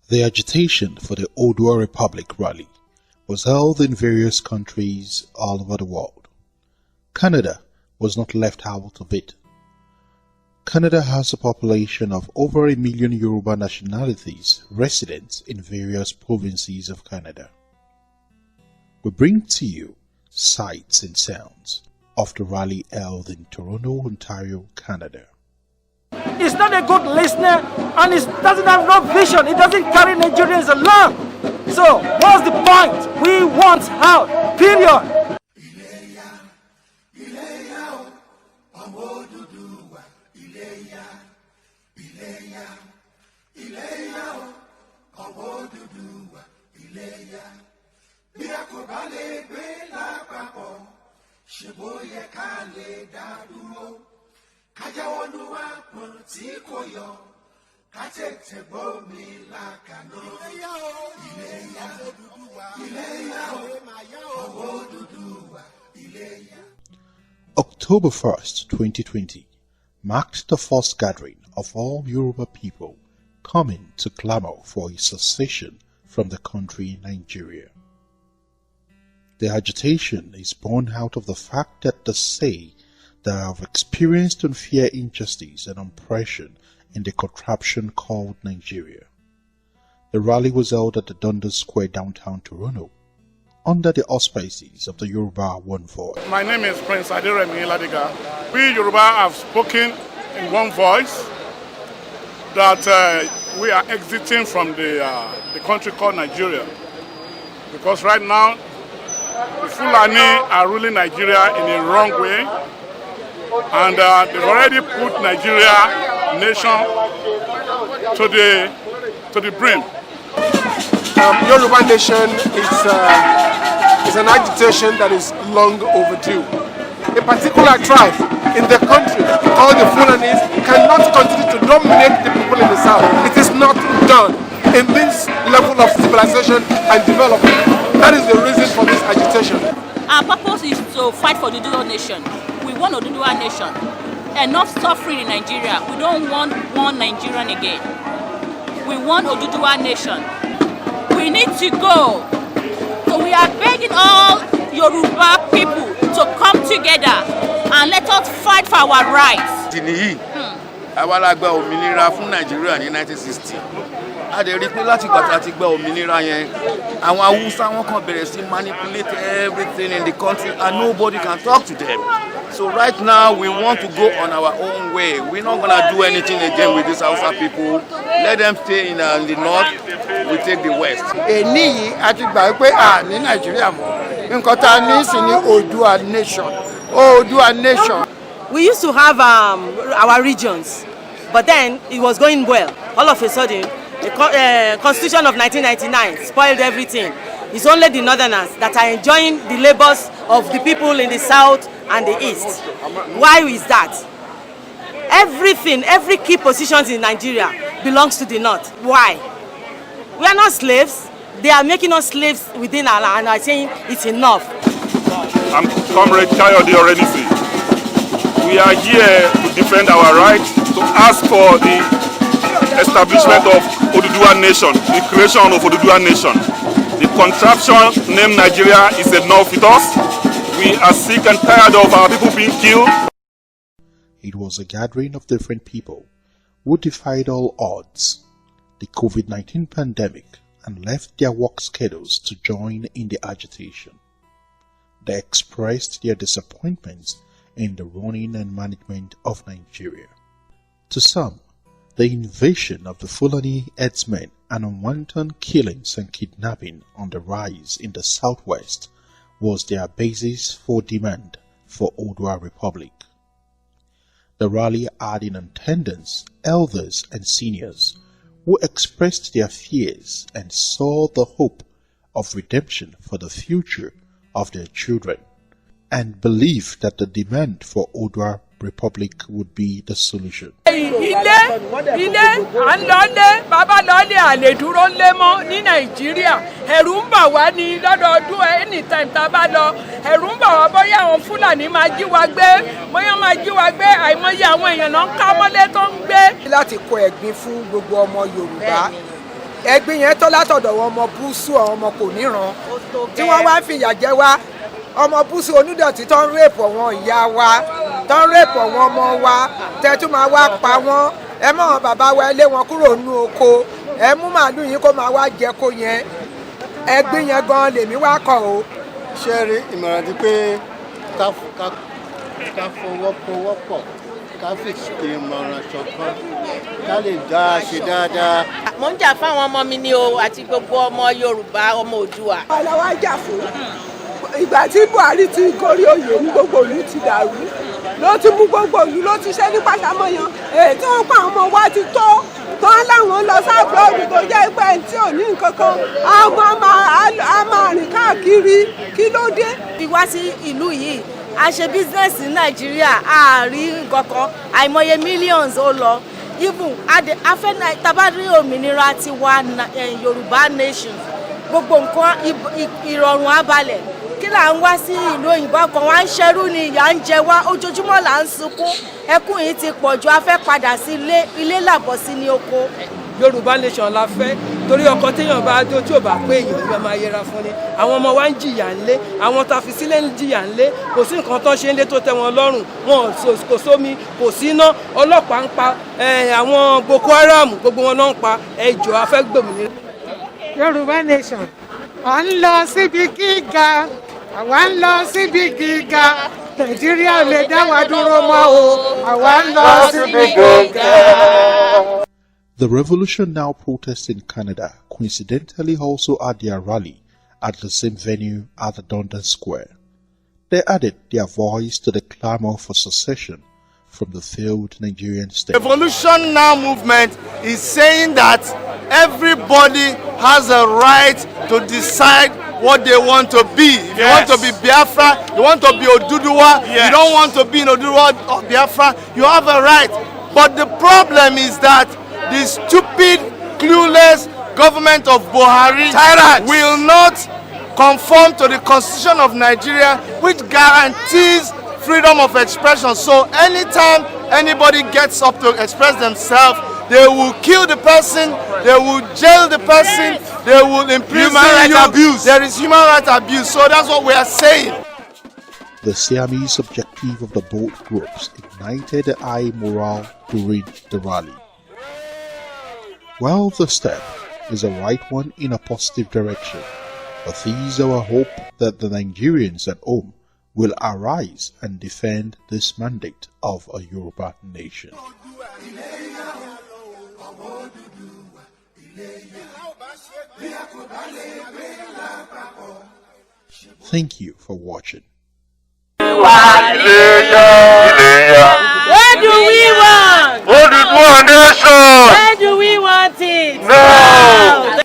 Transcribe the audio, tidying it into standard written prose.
The agitation for the Odua Republic rally was held in various countries all over the world. Canada was not left out of it. Canada has a population of over 1 million Yoruba nationalities resident in various provinces of Canada. We bring to you sights and sounds of the rally held in Toronto, Ontario, Canada. He's not a good listener and he doesn't have no vision. He doesn't carry Nigerians along. So what's the point? We want out. Period. October 1st, 2020 marked the first gathering of all Yoruba people coming to clamor for a secession from the country Nigeria. The agitation is born out of the fact that they say they have experienced unfair injustice and oppression in the contraption called Nigeria. The rally was held at the Dundas Square downtown Toronto, under the auspices of the Yoruba One Voice. My name is Prince Aderemi Ladiga. We Yoruba have spoken in one voice that we are exiting from the country called Nigeria, because right now the Fulani are ruling Nigeria in a wrong way, and they've already put Nigeria nation to the brim. Yoruba nation is an agitation that is long overdue. A particular tribe in the country, called the Fulanis, cannot continue to dominate the people in the south. It is not done in this level of civilization and development. That is the reason for this agitation. Our purpose is to fight for the Oduduwa nation. We want Oduduwa nation. Enough suffering in Nigeria. We don't want one Nigerian again. We want Oduduwa nation. We need to go. So we are begging all Yoruba people to come together and let us fight for our rights. Àwa la gba òmìnira fún Nàìjíríà ní 1960. A dẹ̀ rí pé láti ìgbà tí a ti gba òmìnira yẹn, àwọn Hausa wọ́n kàn bẹ̀rẹ̀ sí manipulate everything in the country and nobody can talk to them. So right now we want to go on our own way. We're not gonna do anything again with these Hausa people. Let them stay in the north. We take the west. Èní yìí a ti gbà pé ní Nàìjíríà mọ́. Nǹkan tá a ní sí ní Oòduà nation. Oòduà nation. We used to have our regions, but then it was going well. All of a sudden, the Constitution of 1999 spoiled everything. It's only the northerners that are enjoying the labors of the people in the south and the east. Why is that? Everything, every key positions in Nigeria belongs to the north. Why? We are not slaves. They are making us slaves within our land and are saying it's enough. I'm Comrade Kayode Orenisi. We are here to defend our rights, to ask for the establishment of Oduduwa nation, the creation of Oduduwa nation. The contraption named Nigeria is enough with us. We are sick and tired of our people being killed. It was a gathering of different people who defied all odds, the COVID-19 pandemic, and left their work schedules to join in the agitation. They expressed their disappointments in the running and management of Nigeria. To some, the invasion of the Fulani herdsmen and unwanted killings and kidnapping on the rise in the southwest was their basis for demand for Odua Republic. The rally had in attendance elders and seniors who expressed their fears and saw the hope of redemption for the future of their children, and believed that the demand for Odua Republic would be the solution. Láti kọ ẹ̀gbin fún gbogbo ọmọ Yorùbá ẹ̀gbin yẹn tó látọ̀dọ̀ wọn ọmọ búùsù ọmọ kò níran tí wọ́n wá fìyà jẹ wá ọmọ búùsù onídọ̀tí tó ń rèpù àwọn ìyá wa tó ń rèpù àwọn ọmọ wa tẹ́tù máa wá pa wọ́n ẹ mọ̀ wọn bàbá wa ẹ lé wọn kúrò nínú oko ẹ mú màálù yín kó máa wá jẹ kó yẹn ẹ̀gbin yẹn gan lèmi wá kọ̀ o. ṣé rí ìmọ̀ràn ti pé ká fọwọ́pọ̀ ká fi ìmọ̀ràn ṣọ̀kan ká lè dá a ṣe dáadáa. mo ń jà fáwọn ọmọ mi ni o àti gbogbo ọmọ Yorùbá ọmọ Oòduà. ọlọ́wọ́ jà fún ìgbà tí Buhari ti gorí oyè ní gbogbo ìlú ti dàrú ló ti mú gbogbo ìlú ló ti ṣe ní pàṣámọ́yàn èyí tí wọ́n pa àwọn ọmọ wa ti tó tán láwọn lọ sábúròdù tó jẹ́ pé ẹni tí ò ní nǹkan kan àwọn a máa rìn káàkiri kí ló dé. bí wá sí ìlú yìí a ṣe bísínẹ́sì ní Nàìjíríà a rí nǹkan kan àìmọye millions ó lọ even afẹ́ tabari òmìnira tiwa Yorùbá nation gbogbo nǹkan ìrọ̀rùn abalẹ̀ kí là ń wá sí ìlú òyìnbó kan wá ń ṣerú ni ìyà ń jẹ wá ojoojúmọ́ là ń sunkún ẹkún yìí ti pọ̀ jù a fẹ́ padà sí ilé làbọ̀ sí ní oko. Yorùbá nation la fẹ́ torí ọkọ téèyàn bá dó tí ò bá pé èèyàn yóò máa yẹra fún ni àwọn ọmọ wa ń jìyà ńlé àwọn tá a fi sílẹ̀ ń jìyà ńlé kò sí nǹkan tó ṣe ń lé tó tẹ́ wọn lọ́rùn wọn kò sómi kò sí iná ọlọ́pàá ń pa àwọn Boko Haram gbogbo wọn náà ń pa ẹjọ́ afẹ́ gbòmìnira. Yorùbá nation à ń lọ síbi gíga àwa ń lọ síbi gíga Nàìjíríà lè dá wa dúró mọ́ o àwa ń lọ síbi gíga. The revolution now protests in Canada coincidentally also had their rally at the same venue at the Dundas Square. They added their voice to the clamor for secession from the failed Nigerian state. The Revolution Now movement is saying that everybody has a right to decide what they want to be. If you want to be Biafra, you want to be Oduduwa, you don't want to be in Oduduwa or Biafra, you have a right. But the problem is that the stupid, clueless government of Buhari will not conform to the Constitution of Nigeria, which guarantees freedom of expression. So anytime anybody gets up to express themselves, they will kill the person, they will jail the person, they will imprison you. Abuse. There is human rights abuse. So that's what we are saying. The Siamese objective of the both groups ignited the high morale during the rally. Well, the step is a right one in a positive direction, but it is our hope that the Nigerians at home will arise and defend this mandate of a Yoruba nation. Thank you for watching. Where do we want? Where do we want it? No!